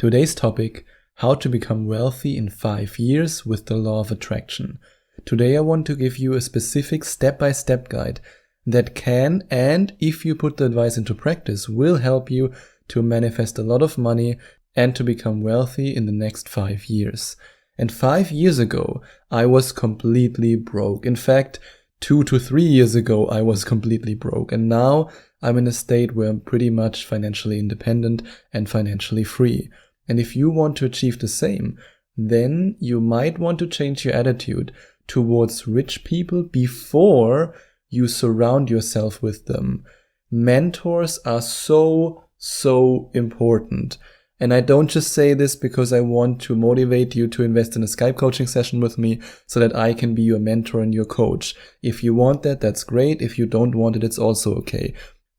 Today's topic, how to become wealthy in 5 years with the law of attraction. Today I want to give you a specific step-by-step guide that can, and if you put the advice into practice, will help you to manifest a lot of money and to become wealthy in the next 5 years. And 5 years ago, I was completely broke. In fact, 2 to 3 years ago, I was completely broke. And now I'm in a state where I'm pretty much financially independent and financially free. And if you want to achieve the same, then you might want to change your attitude towards rich people before you surround yourself with them. Mentors are so important. And I don't just say this because I want to motivate you to invest in a Skype coaching session with me so that I can be your mentor and your coach. If you want that, that's great. If you don't want it, it's also okay.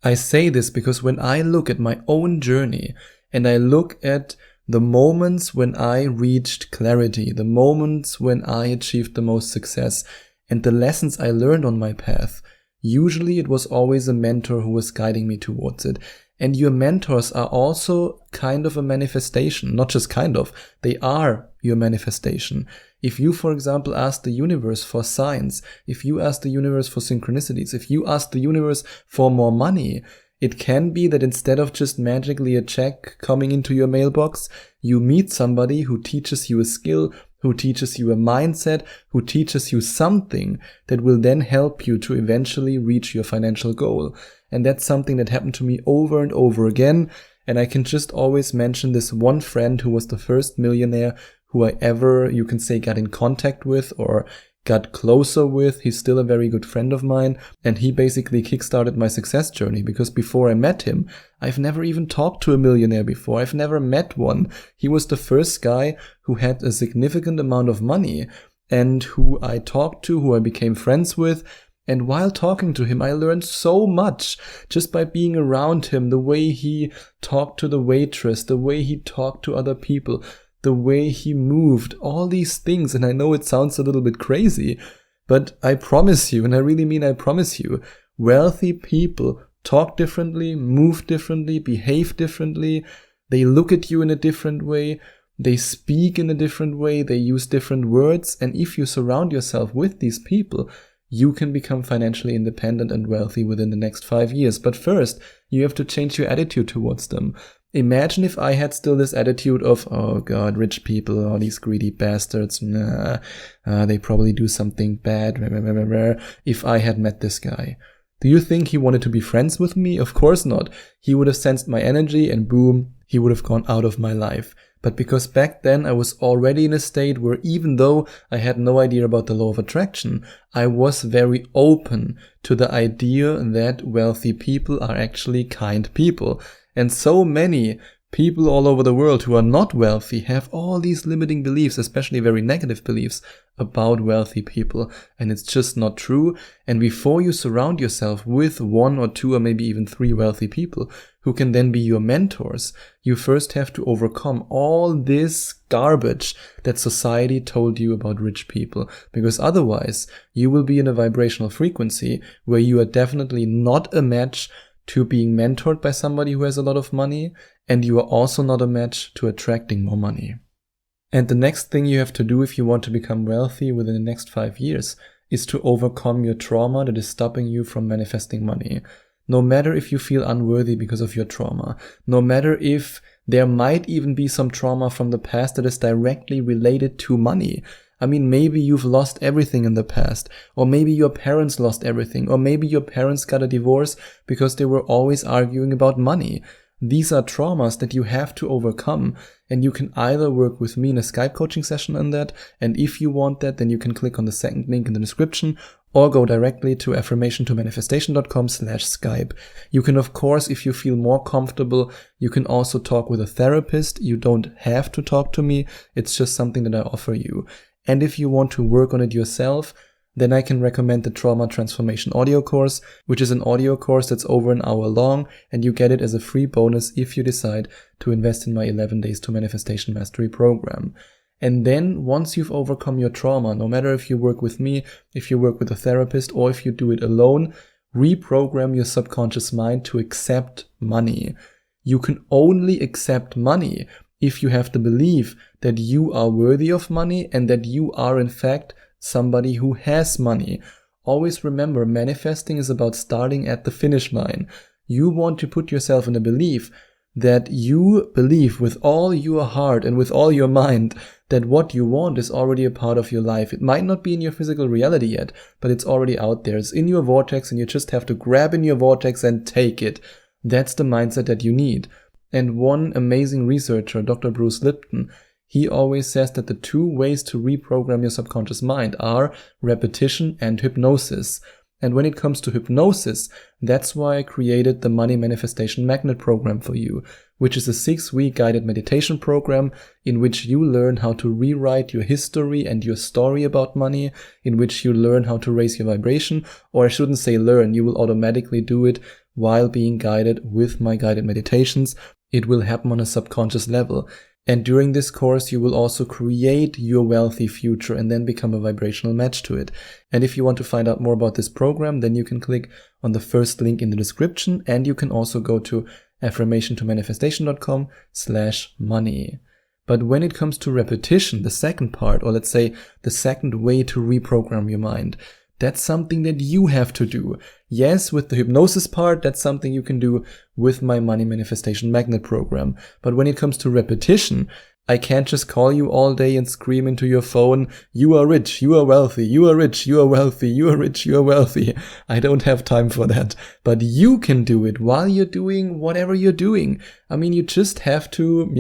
I say this because when I look at my own journey and I look at the moments when I reached clarity, the moments when I achieved the most success, and the lessons I learned on my path, usually it was always a mentor who was guiding me towards it. And your mentors are also kind of a manifestation, not just kind of, they are your manifestation. If you, for example, ask the universe for signs, if you ask the universe for synchronicities, if you ask the universe for more money, it can be that instead of just magically a check coming into your mailbox, you meet somebody who teaches you a skill, who teaches you a mindset, who teaches you something that will then help you to eventually reach your financial goal. And that's something that happened to me over and over again. And I can just always mention this one friend who was the first millionaire who I ever, you can say, got in contact with or got closer with. He's still a very good friend of mine. And he basically kickstarted my success journey because before I met him, I've never even talked to a millionaire before. I've never met one. He was the first guy who had a significant amount of money and who I talked to, who I became friends with. And while talking to him, I learned so much just by being around him, the way he talked to the waitress, the way he talked to other people, the way he moved, all these things. And I know it sounds a little bit crazy, but I promise you, and I really mean I promise you, wealthy people talk differently, move differently, behave differently. They look at you in a different way. They speak in a different way. They use different words. And if you surround yourself with these people, you can become financially independent and wealthy within the next 5 years. But first, you have to change your attitude towards them. Imagine if I had still this attitude of, oh God, rich people, all these greedy bastards, they probably do something bad, if I had met this guy. Do you think he wanted to be friends with me? Of course not. He would have sensed my energy and boom, he would have gone out of my life. But because back then I was already in a state where even though I had no idea about the law of attraction, I was very open to the idea that wealthy people are actually kind people. And so many people all over the world who are not wealthy have all these limiting beliefs, especially very negative beliefs about wealthy people. And it's just not true. And before you surround yourself with 1 or 2 or maybe even 3 wealthy people who can then be your mentors, you first have to overcome all this garbage that society told you about rich people. Because otherwise you will be in a vibrational frequency where you are definitely not a match to being mentored by somebody who has a lot of money, and you are also not a match to attracting more money. And the next thing you have to do if you want to become wealthy within the next 5 years is to overcome your trauma that is stopping you from manifesting money. No matter if you feel unworthy because of your trauma, no matter if there might even be some trauma from the past that is directly related to money. I mean, maybe you've lost everything in the past, or maybe your parents lost everything, or maybe your parents got a divorce because they were always arguing about money. These are traumas that you have to overcome, and you can either work with me in a Skype coaching session on that, and if you want that, then you can click on the second link in the description, or go directly to affirmationtomanifestation.com/Skype. You can, of course, if you feel more comfortable, you can also talk with a therapist. You don't have to talk to me. It's just something that I offer you. And if you want to work on it yourself, then I can recommend the Trauma Transformation audio course, which is an audio course that's over an hour long, and you get it as a free bonus if you decide to invest in my 11 Days to Manifestation Mastery program. And then once you've overcome your trauma, no matter if you work with me, if you work with a therapist, or if you do it alone, reprogram your subconscious mind to accept money. You can only accept money if you have the belief that you are worthy of money and that you are in fact somebody who has money. Always remember, manifesting is about starting at the finish line. You want to put yourself in a belief that you believe with all your heart and with all your mind that what you want is already a part of your life. It might not be in your physical reality yet, but it's already out there. It's in your vortex and you just have to grab in your vortex and take it. That's the mindset that you need. And one amazing researcher, Dr. Bruce Lipton, he always says that the 2 ways to reprogram your subconscious mind are repetition and hypnosis. And when it comes to hypnosis, that's why I created the Money Manifestation Magnet program for you, which is a 6-week guided meditation program in which you learn how to rewrite your history and your story about money, in which you learn how to raise your vibration, or I shouldn't say learn, you will automatically do it while being guided with my guided meditations. It will happen on a subconscious level. And during this course, you will also create your wealthy future and then become a vibrational match to it. And if you want to find out more about this program, then you can click on the first link in the description, and you can also go to affirmationtomanifestation.com/money. But when it comes to repetition, the second part, or let's say the second way to reprogram your mind, that's something that you have to do. Yes, with the hypnosis part, that's something you can do with my Money Manifestation Magnet program. But when it comes to repetition, I can't just call you all day and scream into your phone, you are rich, you are wealthy, you are rich, you are wealthy, you are rich, you are wealthy. I don't have time for that. But you can do it while you're doing whatever you're doing. I mean, you just have to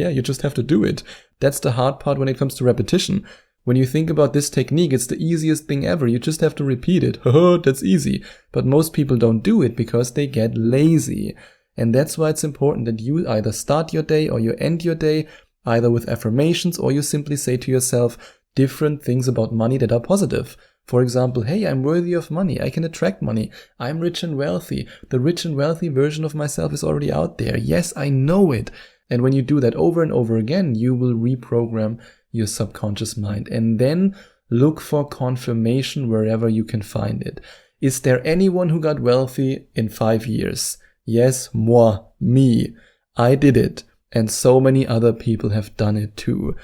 do it. That's the hard part when it comes to repetition. When you think about this technique, it's the easiest thing ever. You just have to repeat it. That's easy. But most people don't do it because they get lazy. And that's why it's important that you either start your day or you end your day either with affirmations, or you simply say to yourself different things about money that are positive. For example, hey, I'm worthy of money. I can attract money. I'm rich and wealthy. The rich and wealthy version of myself is already out there. Yes, I know it. And when you do that over and over again, you will reprogram your subconscious mind, and then look for confirmation wherever you can find it. Is there anyone who got wealthy in 5 years? Yes, me. I did it, and so many other people have done it too.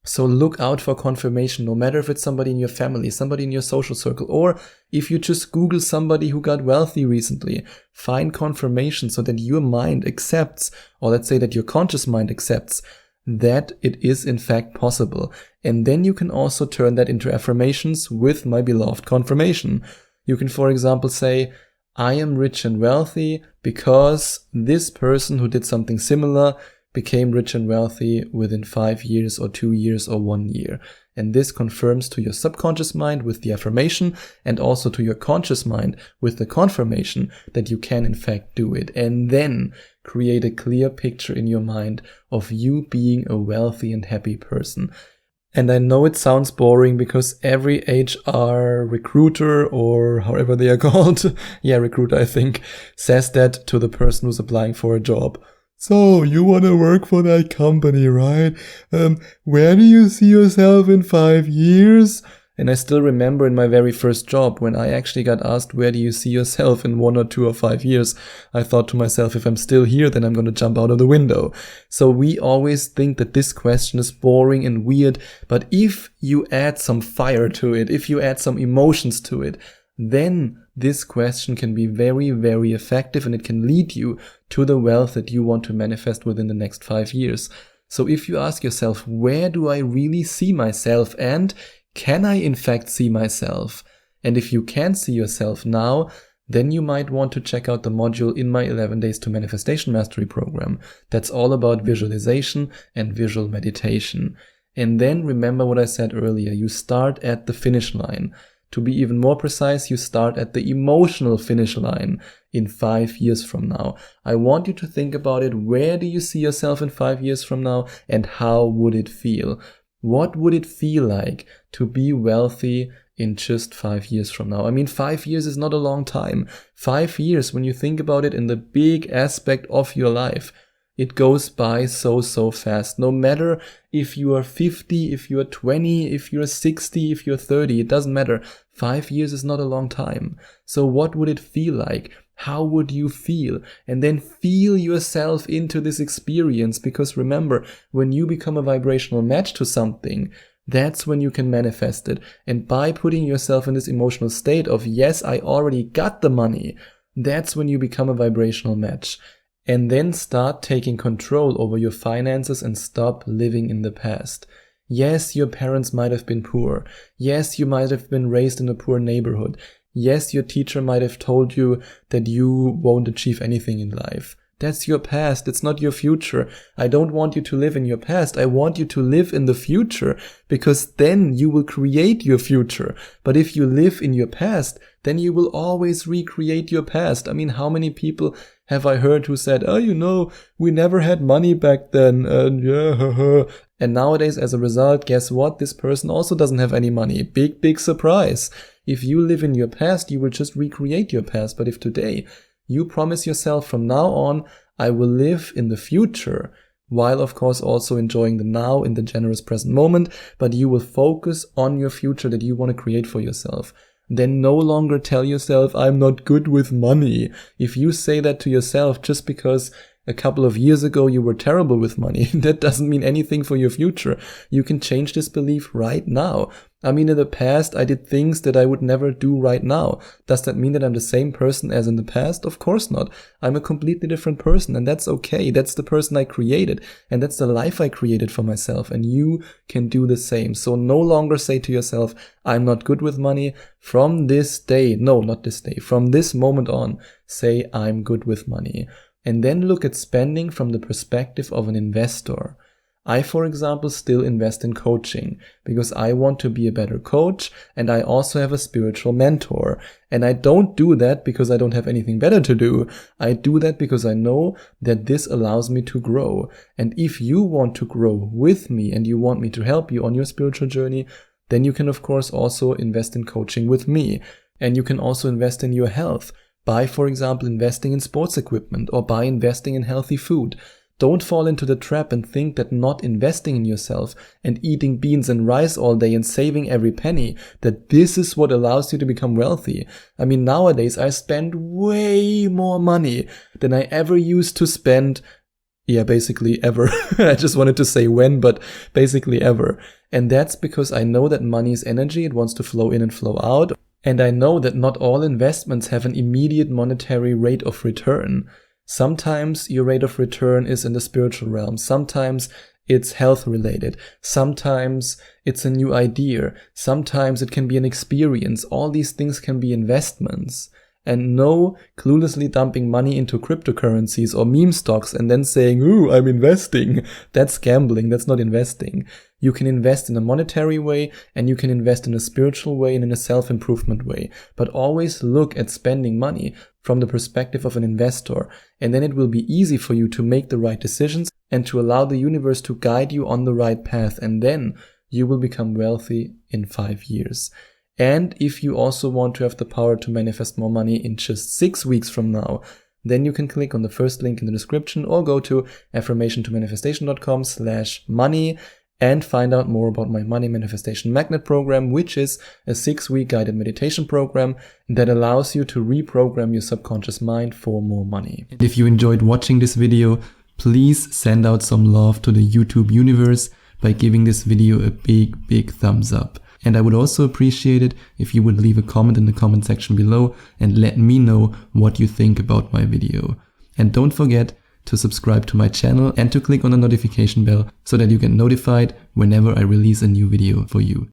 So look out for confirmation, no matter if it's somebody in your family, somebody in your social circle, or if you just Google somebody who got wealthy recently. Find confirmation so that your mind accepts, or let's say that your conscious mind accepts, that it is in fact possible. And then you can also turn that into affirmations with my beloved confirmation. You can, for example, say, I am rich and wealthy because this person who did something similar became rich and wealthy within 5 years or 2 years or 1 year. And this confirms to your subconscious mind with the affirmation, and also to your conscious mind with the confirmation that you can in fact do it. And then create a clear picture in your mind of you being a wealthy and happy person. And I know it sounds boring because every HR recruiter, or however they are called, recruiter I think, says that to the person who's applying for a job. So, you want to work for that company, right? Where do you see yourself in 5 years? And I still remember in my very first job, when I actually got asked, where do you see yourself in 1 or 2 or 5 years? I thought to myself, if I'm still here, then I'm going to jump out of the window. So we always think that this question is boring and weird, but if you add some fire to it, if you add some emotions to it, then this question can be very, very effective, and it can lead you to the wealth that you want to manifest within the next 5 years. So if you ask yourself, where do I really see myself, and can I in fact see myself? And if you can see yourself now, then you might want to check out the module in my 11 Days to Manifestation Mastery program. That's all about visualization and visual meditation. And then remember what I said earlier, you start at the finish line. To be even more precise, you start at the emotional finish line in 5 years from now. I want you to think about it. Where do you see yourself in 5 years from now, and how would it feel? What would it feel like to be wealthy in just 5 years from now? I mean, 5 years is not a long time. 5 years, when you think about it in the big aspect of your life, it goes by so fast. No matter if you are 50, if you are 20, if you're 60, if you're 30, it doesn't matter. 5 years is not a long time. So what would it feel like? how would you feel? And then feel yourself into this experience, because remember, when you become a vibrational match to something, that's when you can manifest it. And by putting yourself in this emotional state of, yes, I already got the money, that's when you become a vibrational match. And then start taking control over your finances and stop living in the past. Yes, your parents might have been poor. Yes, you might have been raised in a poor neighborhood. Yes, your teacher might have told you that you won't achieve anything in life. That's your past. It's not your future. I don't want you to live in your past. I want you to live in the future, because then you will create your future. But if you live in your past, then you will always recreate your past. I mean, how many people have I heard who said, oh, we never had money back then, and yeah, and nowadays, as a result, guess what? This person also doesn't have any money. Big surprise. If you live in your past, you will just recreate your past. But if today you promise yourself, from now on, I will live in the future, while of course also enjoying the now in the generous present moment, but you will focus on your future that you want to create for yourself. Then no longer tell yourself, I'm not good with money. If you say that to yourself just because a couple of years ago you were terrible with money, that doesn't mean anything for your future. You can change this belief right now. I mean, in the past, I did things that I would never do right now. Does that mean that I'm the same person as in the past? Of course not. I'm a completely different person, and that's okay. That's the person I created, and that's the life I created for myself, and you can do the same. So no longer say to yourself, I'm not good with money. From this day, no, not this day, from this moment on, say, I'm good with money. And then look at spending from the perspective of an investor. I, for example, still invest in coaching because I want to be a better coach, and I also have a spiritual mentor. And I don't do that because I don't have anything better to do. I do that because I know that this allows me to grow. And if you want to grow with me and you want me to help you on your spiritual journey, then you can of course also invest in coaching with me. And you can also invest in your health by, for example, investing in sports equipment or by investing in healthy food. Don't fall into the trap and think that not investing in yourself and eating beans and rice all day and saving every penny, that this is what allows you to become wealthy. I mean, nowadays I spend way more money than I ever used to spend. Yeah, basically ever. I just wanted to say when, but basically ever. And that's because I know that money is energy. It wants to flow in and flow out. And I know that not all investments have an immediate monetary rate of return. Sometimes your rate of return is in the spiritual realm. Sometimes it's health related. Sometimes it's a new idea. Sometimes it can be an experience. All these things can be investments. And no cluelessly dumping money into cryptocurrencies or meme stocks and then saying, ooh, I'm investing. That's gambling. That's not investing. You can invest in a monetary way, and you can invest in a spiritual way and in a self-improvement way. But always look at spending money from the perspective of an investor. And then it will be easy for you to make the right decisions and to allow the universe to guide you on the right path. And then you will become wealthy in 5 years. And if you also want to have the power to manifest more money in just 6 weeks from now, then you can click on the first link in the description or go to affirmationtomanifestation.com/money and find out more about my Money Manifestation Magnet program, which is a 6-week guided meditation program that allows you to reprogram your subconscious mind for more money. And if you enjoyed watching this video, please send out some love to the YouTube universe by giving this video a big thumbs up. And I would also appreciate it if you would leave a comment in the comment section below and let me know what you think about my video. And don't forget to subscribe to my channel and to click on the notification bell so that you get notified whenever I release a new video for you.